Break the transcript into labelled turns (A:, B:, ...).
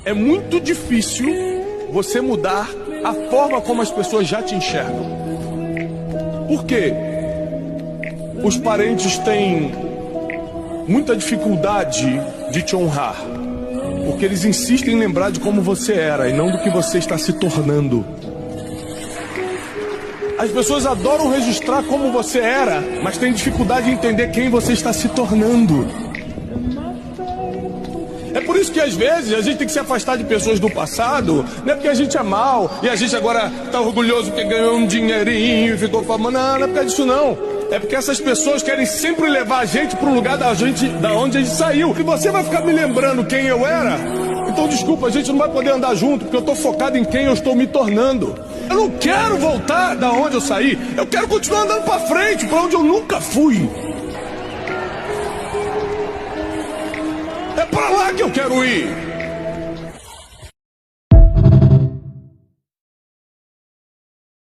A: É muito difícil você mudar a forma como as pessoas já te enxergam. Por quê? Os parentes têm muita dificuldade de te honrar, porque eles insistem em lembrar de como você era e não do que você está se tornando. As pessoas adoram registrar como você era, mas têm dificuldade em entender quem você está se tornando. É por isso que às vezes a gente tem que se afastar de pessoas do passado, não é porque a gente é mal e a gente agora está orgulhoso porque ganhou um dinheirinho e ficou famoso. Não, não é por causa disso não. É porque essas pessoas querem sempre levar a gente para o lugar da onde a gente saiu. E você vai ficar me lembrando quem eu era? Então desculpa, a gente não vai poder andar junto, porque eu estou focado em quem eu estou me tornando. Eu não quero voltar da onde eu saí. Eu quero continuar andando para frente, para onde eu nunca fui. É para lá que eu quero ir.